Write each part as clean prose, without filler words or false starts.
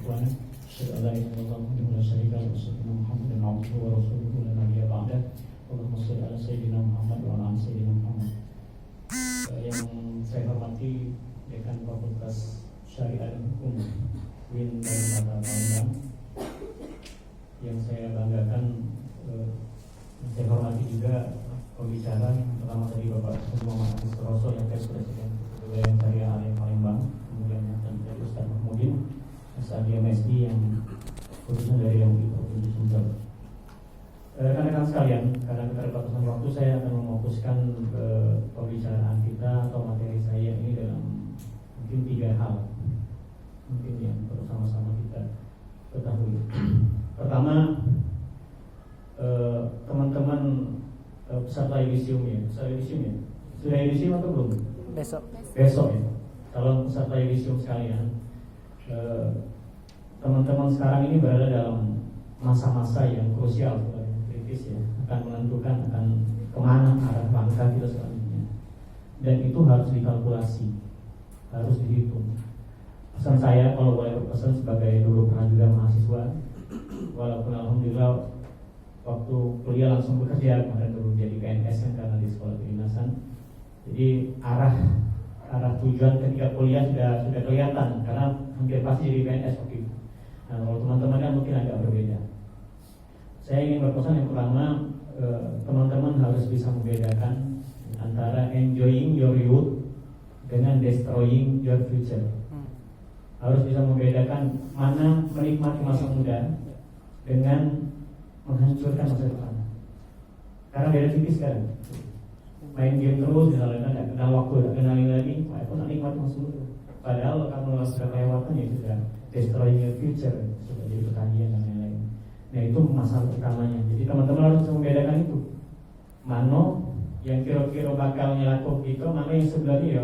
ikhwan, asyhadu an la ilaha illallah wahdahu la syarika lahu wa asyhadu anna Muhammadan abduhu wa rasuluhu la nabiyya ba'dah. Allahumma shalli ala sayyidina Muhammad wa ala ali sayyidina Muhammad. Yang saya hormati Dekan Fakultas Syariah dan Hukum UIN Palembang, yang saya banggakan, saya hormati juga pembicara pertama tadi Bapak Muhammad Agus Suroso yang Presiden Wilayah Syariah Alim Palembang, kemudian dari Ustaz Mahmudin SAD MSI yang khususnya dari yang Provinsi Sumber. Rekan-rekan sekalian, karena keterbatasan waktu, saya akan memfokuskan pembicaraan kita atau materi saya ini dalam mungkin 3 hal mungkin yang perlu sama-sama kita ketahui. Pertama, teman-teman peserta yudisium ya, sudah yudisium atau belum? Besok ya. Kalau peserta yudisium sekalian, teman-teman sekarang ini berada dalam masa-masa yang krusial, kritis ya, akan menentukan akan kemana arah bangsa kita selanjutnya, dan itu harus dikalkulasi, harus dihitung. Pesan saya, kalau boleh berpesan sebagai dulu pernah juga mahasiswa, walaupun alhamdulillah waktu kuliah langsung bekerja, kemarin dulu jadi PNS kan karena di sekolah kedinasan. Jadi arah tujuan ketika kuliah sudah kelihatan karena hampir pasti jadi PNS waktu itu. Nah, kalau teman-teman kan mungkin agak berbeda. Saya ingin berpesan yang pertama, teman-teman harus bisa membedakan antara enjoying your youth dengan destroying your future. Harus bisa membedakan mana menikmati masa muda dengan menghancurkan masa depan. Karena beda tipis kan. Main game terus, gak kenal waktu, gak kenalin lagi, aku nak nikmati masa muda. Padahal kalau sudah kelewatan ya sudah destroying your future, sudah jadi pertanian dan lain-lain. Nah, itu masalah utamanya. Jadi teman-teman harus bisa membedakan itu. Mana yang kira-kira bakal nyelakukan itu, mana yang sebenarnya ya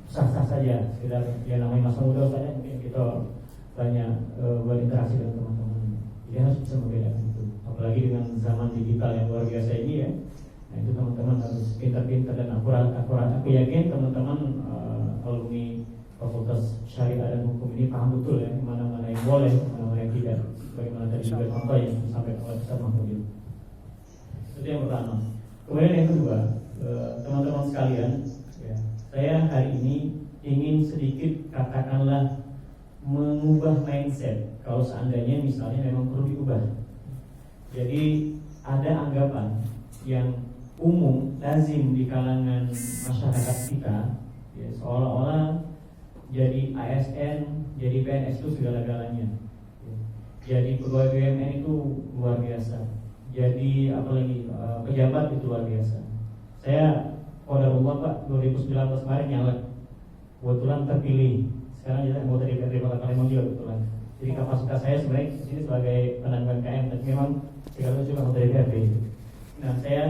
sah-sah saja, sekedar ya namanya masa muda saja, mungkin kita banyak berinteraksi dengan teman-teman. Jadi harus bisa membedakan itu. Apalagi dengan zaman digital yang luar biasa ini ya. Nah, itu teman-teman harus pintar-pintar dan akurat. Aku yakin teman-teman alumni Fakultas Syariah dan Hukum ini paham betul ya mana-mana yang boleh, mana-mana yang tidak. Bagaimana tadi juga contoh yang disampaikan oleh Ustaz Mahmudin. Itu yang pertama. Kemudian yang kedua, teman-teman sekalian, ya, saya hari ini ingin sedikit katakanlah mengubah mindset. Kalau seandainya misalnya memang perlu diubah. Jadi ada anggapan yang umum lazim di kalangan masyarakat kita, ya, seolah-olah jadi ASN, jadi PNS itu segala-galanya. Jadi pegawai BUMN itu luar biasa. Jadi apalagi pejabat itu luar biasa. Saya qadarullah Pak 2019 kemarin nyalek, kebetulan terpilih. Sekarang jadi anggota DPRD Kota Palembang juga kebetulan. Jadi kapasitas saya sebenarnya di sini sebagai penanggung KM, tapi memang sekaligus juga anggota DPRD. Nah, saya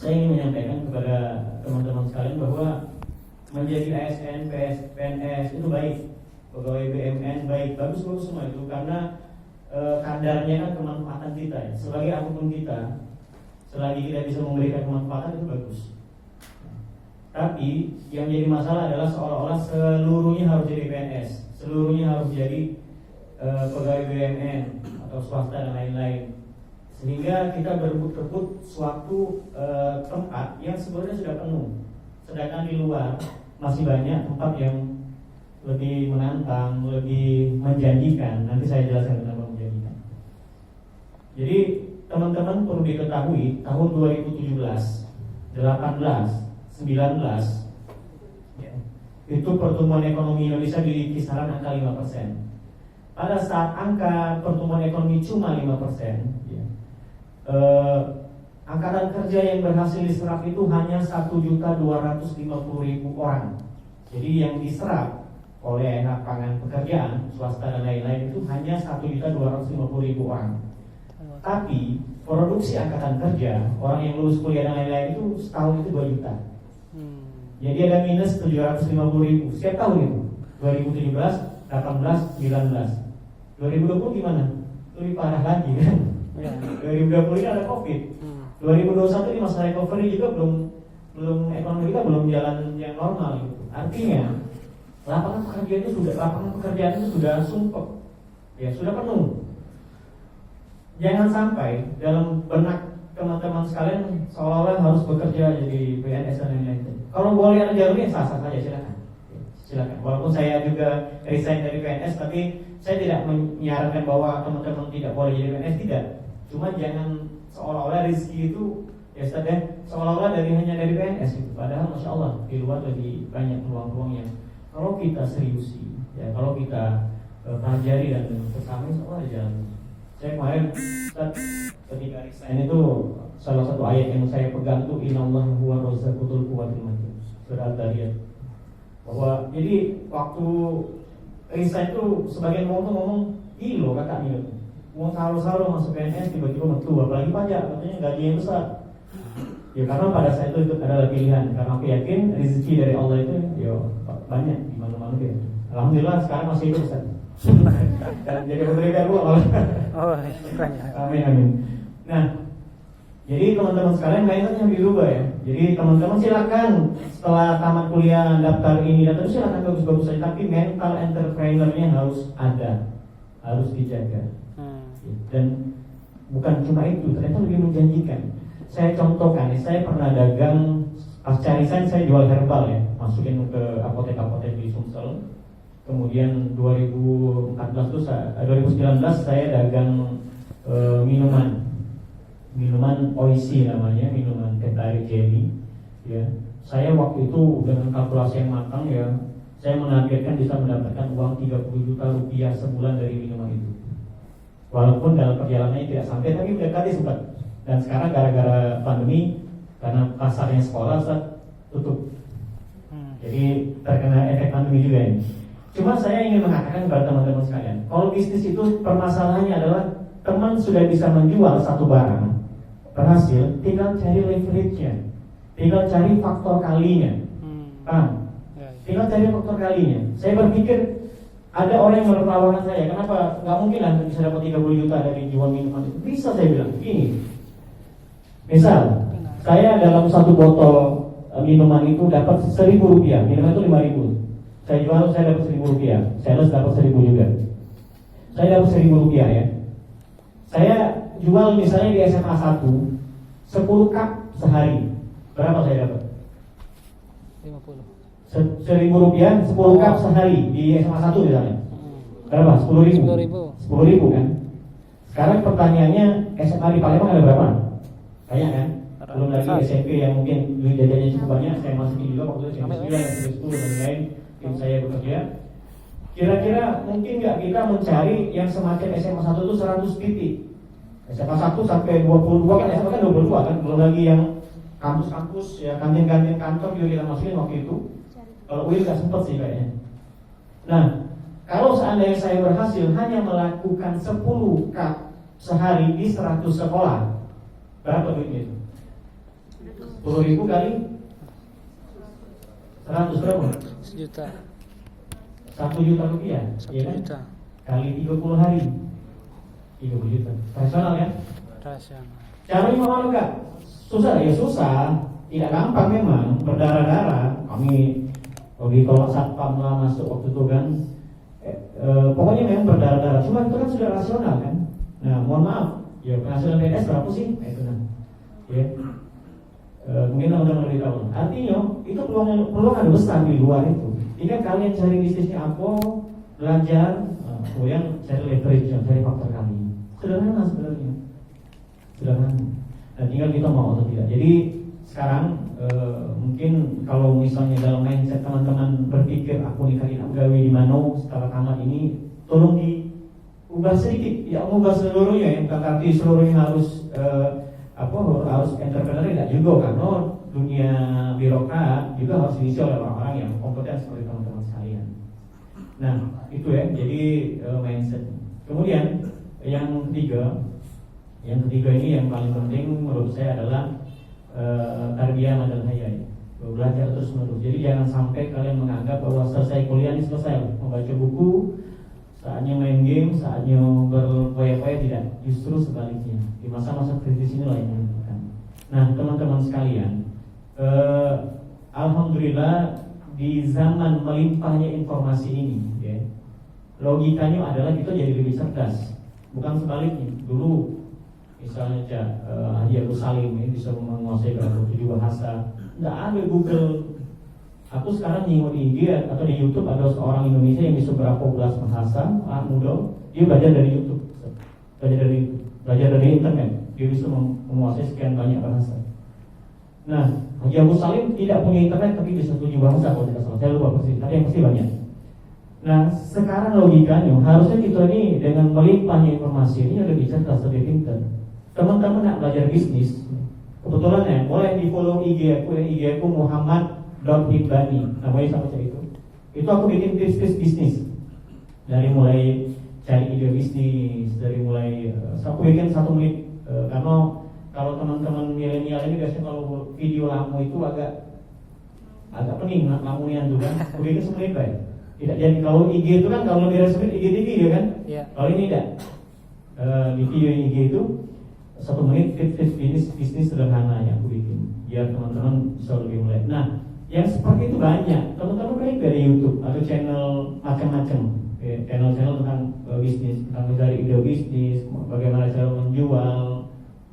ingin menyampaikan kepada teman-teman sekalian bahwa menjadi ASN, PNS itu baik, pegawai BUMN baik, bagus semua itu karena kadarnya kan kemanfaatan kita ya. Sebagai apapun kita, selagi kita bisa memberikan kemanfaatan itu bagus. Tapi yang jadi masalah adalah seolah-olah seluruhnya harus jadi PNS, seluruhnya harus jadi pegawai BUMN atau swasta dan lain-lain, sehingga kita berebut-rebut suatu tempat yang sebenarnya sudah penuh, sedangkan di luar masih banyak tempat yang lebih menantang, lebih menjanjikan. Nanti saya jelaskan kenapa menjanjikan. Jadi teman-teman perlu diketahui tahun 2017, 18, 19 ya, itu pertumbuhan ekonomi Indonesia di kisaran angka 5%. Pada saat angka pertumbuhan ekonomi cuma 5%, ya, angkatan kerja yang berhasil diserap itu hanya 1.250.000 orang. Jadi yang diserap oleh lapangan pekerjaan swasta dan lain-lain itu hanya 1.250.000 orang. Tapi produksi angkatan kerja orang yang lulus kuliah dan lain-lain itu setahun itu 2 juta. Jadi ada minus 750.000 setiap tahun itu. 2017, 18, 19. 2020 gimana? Lebih parah lagi kan? 2020 ini ada Covid. 2021 ini masa recovery juga belum ekonomi kita belum jalan yang normal gitu. Artinya lapangan pekerjaan itu sudah sumpek. ya sudah penuh. Jangan sampai dalam benak teman-teman sekalian seolah-olah harus bekerja jadi PNS dan lain-lain. Kalau boleh ada jalurnya sah-sah saja, silakan. Walaupun saya juga resign dari PNS, tapi saya tidak menyarankan bahwa teman-teman tidak boleh jadi PNS, tidak. Cuma jangan seolah-olah rezeki itu ya sudah seolah-olah hanya dari PNS itu. Padahal masya Allah di luar lebih banyak peluang-peluangnya. Kalau kita seriusi, ya kalau kita pelajari dan bersama, insya Allah jalan. Saya kemarin ketika resign itu salah satu ayat yang saya pegang itu innallaha huwa razzaqul quwwatul matin, surat Al-Dariyat. Bahwa jadi waktu resign itu sebagian orang tuh ngomong gilo kakaknya, mau saru-saru masuk PNS tiba-tiba metu, apalagi pajak katanya gajinya besar. Ya karena pada saat itu adalah pilihan, karena aku yakin rezeki dari Allah itu ya banyak di mana-mana ya. Alhamdulillah sekarang masih hidup Ustaz. Dan jadi pemberikan uang Allah. Oh, amin. Nah, jadi teman-teman sekalian mindsetnya dirubah ya. Jadi teman-teman silakan setelah tamat kuliah daftar ini daftar silakan bagus-bagus saja, tapi mental entrepreneurnya harus ada, harus dijaga. Dan bukan cuma itu, ternyata lebih menjanjikan. Saya contohkan, saya pernah dagang pasca resign, saya jual herbal ya, masukin ke apotek-apotek di Sumsel. Kemudian 2019 saya dagang minuman Oishi namanya, minuman teh tarik jelly ya. Saya waktu itu dengan kalkulasi yang matang ya, saya menargetkan bisa mendapatkan uang 30 juta rupiah sebulan dari minuman itu. Walaupun dalam perjalanannya tidak sampai, tapi mendekati sempat. Dan sekarang gara-gara pandemi, karena pasarnya sekolah tutup, jadi terkena efek pandemi juga ini. Cuma saya ingin mengatakan kepada teman-teman sekalian, kalau bisnis itu permasalahannya adalah teman sudah bisa menjual satu barang berhasil, tinggal cari leverage-nya, tinggal cari faktor kalinya, tinggal cari faktor kalinya. Saya berpikir ada orang yang menertawakan saya, kenapa nggak mungkin lah bisa dapat 30 juta dari jual minuman itu? Bisa, saya bilang gini, misal saya dalam satu botol minuman itu dapat 1.000 rupiah, minuman itu 5.000. Saya jual, saya dapat 1.000 rupiah. Sales dapat 1.000 juga. Saya dapat 1.000 rupiah ya. Saya jual misalnya di SMA 1 10 cup sehari. Berapa saya dapat? 50. 1.000 rupiah 10 cup sehari di SMA 1 misalnya. Berapa? 10.000. 10.000 kan? Sekarang pertanyaannya, SMA di Palembang ada berapa? Banyak kan? Belum lagi SMP yang mungkin duit jajannya cukup banyak. Saya masukin juga waktu itu SMP 9, SMP 10 dan lain. Saya bekerja. Kira-kira mungkin nggak kita mencari yang semacam SMA 1 itu 100 titik. SMA 1 sampai 22 kan, SMA kan 22 kan, belum lagi yang kampus-kampus ya, kantin-kantin kantor juga kita masukin waktu itu. Kalau UIN nggak sempet sih kayaknya. Nah, kalau seandainya saya berhasil hanya melakukan 10 cup sehari di 100 sekolah, berapa duitnya itu? 10.000 kali 100 berapa? 1 juta. 1 juta rupiah, 1 ya kan? juta. Kali 30 hari 30 juta. Rasional kan? Rasional. Caranya mau enggak? Susah ya susah. Tidak gampang memang, berdarah-darah. Kami di tolak satpam lah masuk waktu itu kan. Pokoknya memang berdarah-darah. Cuma itu kan sudah rasional kan. Nah, mohon maaf, ya penghasilan PNS berapa sih? Nah, itu nah. Ya. Mungkin teman-teman lebih tahu. Artinya itu peluang ada besar di luar itu. Jika kalian cari bisnisnya apa, belajar, kemudian cari leverage, cari faktor kali. Sederhana sebenarnya, sederhana. Dan tinggal kita mau atau tidak. Jadi sekarang mungkin kalau misalnya dalam mindset teman-teman berpikir aku nikahin pegawai di mana setelah tamat ini, tolong diubah sedikit. Ya ubah seluruhnya, yang berarti seluruhnya harus harus entrepreneur tidak juga karena dunia birokrat juga harus diisi oleh orang-orang yang kompeten seperti teman-teman sekalian. Nah itu ya, jadi mindset. Kemudian yang ketiga ini yang paling penting menurut saya adalah tarbiyah madal hayat, belajar terus menerus. Jadi jangan sampai kalian menganggap bahwa selesai kuliah ini selesai, membaca buku, saatnya main game, saatnya berpoya-poya, tidak. Justru sebaliknya, di masa-masa kritis inilah yang menentukan. Nah teman-teman sekalian, alhamdulillah di zaman melimpahnya informasi ini, ya, logikanya adalah kita jadi lebih cerdas, bukan sebaliknya. Dulu misalnya Haji Agus Salim ini bisa menguasai berapa 7 bahasa, nggak ada Google. Aku sekarang nengok di IG atau di YouTube ada seorang Indonesia yang bisa berapa belas bahasa, muda, dia belajar dari YouTube, belajar dari internet, dia bisa menguasai sekian banyak bahasa. Nah, Haji Agus Salim tidak punya internet tapi bisa 7 bahasa kalau tidak salah, saya lupa pasti, tapi yang pasti banyak. Nah, sekarang logikanya harusnya kita ini dengan melimpahnya informasi ini lebih cerdas, lebih pintar. Teman-teman nak belajar bisnis, kebetulan ya, boleh di follow IG aku Muhammad.Hibani, namanya sama saya itu. Itu aku bikin tips-tips bisnis. Dari mulai cari ide bisnis, dari mulai aku bikin 1 menit. Karena kalau teman-teman milenial ini biasanya kalau video lama itu agak pening lamunya tuh kan. Aku bikin 1 menit baik. Tidak jadi kalau IG itu kan kalau lebih resmi IGTV ya kan. Yeah. Kalau ini tidak di video IG itu 1 menit tips bisnis sederhana yang aku bikin biar teman-teman bisa lebih mulai. Nah, yang seperti itu banyak. Teman-teman kan dari YouTube atau channel macam-macam, channel-channel tentang bisnis, tentang mencari ide bisnis, bagaimana cara menjual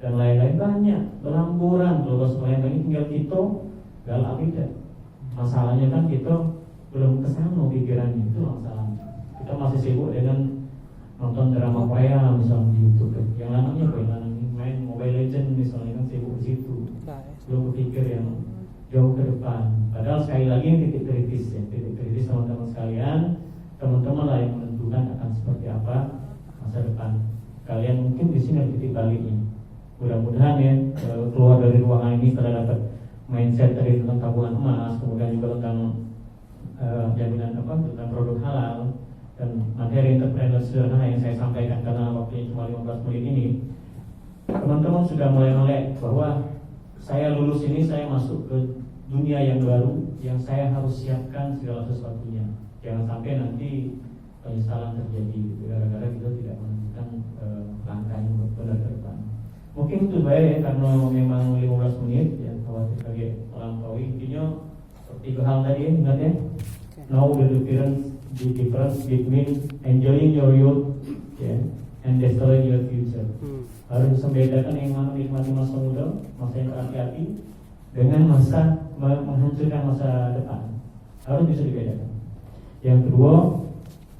dan lain-lain banyak. Berhamburan kalau semuanya ini tinggal kita galak tidak. Masalahnya kan kita belum kesana pikirannya, itu masalahnya. Kita masih sibuk dengan nonton drama Korea misalnya di YouTube. Yang lanangnya main Mobile Legends misalnya kan sibuk di situ. Belum berpikir yang jauh ke depan. Padahal sekali lagi titik kritis ya, titik kritis teman-teman sekalian, teman-teman lah yang menentukan akan seperti apa masa depan. Kalian mungkin di sini ada titik baliknya. Mudah-mudahan ya keluar dari ruangan ini setelah dapat mindset dari tentang tabungan emas, kemudian juga tentang jaminan tentang produk halal dan materi entrepreneur sederhana yang saya sampaikan karena waktunya cuma 15 menit ini. Teman-teman sudah mulai melek bahwa saya lulus ini saya masuk ke dunia yang baru yang saya harus siapkan segala sesuatunya. Jangan sampai nanti penyesalan terjadi gara-gara kita tidak menentukan langkah yang benar ke depan. Mungkin itu baik ya, karena memang 15 menit ya khawatir lagi melampaui. Intinya 3 hal tadi ingat ya. Know the difference between enjoying your youth and destroying your future. Harus bisa membedakan yang mana menikmati masa muda, masa yang berhati-hati, dengan masa menghancurkan masa depan. Harus bisa dibedakan. Yang kedua,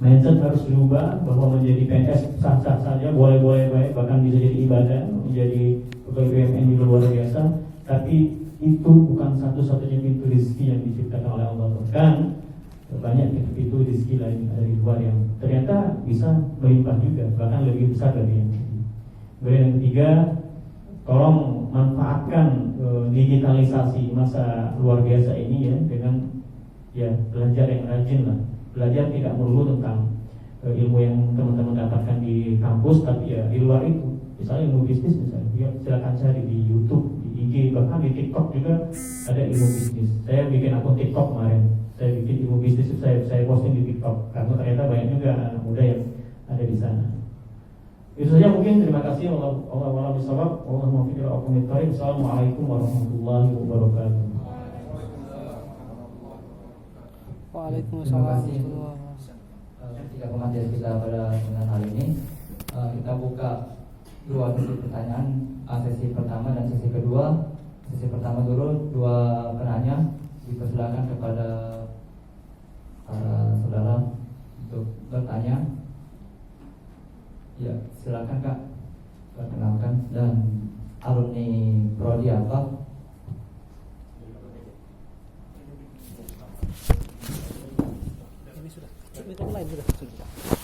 mindset harus berubah bahwa menjadi PNS sah-sah saja, boleh-boleh baik, bahkan bisa jadi ibadah, menjadi pegawai BUMN juga luar biasa. Tapi itu bukan satu-satunya pintu rezeki yang diciptakan oleh Allah. Bahkan banyak pintu rezeki lain dari luar yang ternyata bisa melimpah juga, bahkan lebih besar dari yang ini. Kemudian yang ketiga, tolong manfaatkan digitalisasi masa luar biasa ini ya dengan belajar yang rajin lah. Belajar tidak melulu tentang ilmu yang teman-teman dapatkan di kampus, tapi ya di luar itu. Misalnya ilmu bisnis misalnya, silakan cari di YouTube, di IG, bahkan di TikTok juga ada ilmu bisnis. Saya bikin akun TikTok kemarin. Saya bikin ilmu bisnis itu saya posting di TikTok karena ternyata banyak juga anak muda yang ada di sana. Itu saja mungkin. Terima kasih. Allah bisawab. Allahumma fikir al-Qur'an. Assalamualaikum warahmatullahi wabarakatuh. Waalaikumsalam. Jika pengajian kita pada dengan hal ini, kita buka 2 sesi pertanyaan, sesi pertama dan sesi kedua. Sesi pertama dulu 2 penanya, dipersilakan kepada para saudara untuk bertanya. Ya, silakan Kak, perkenalkan dan alumni prodi apa? Ini sudah, lain sudah.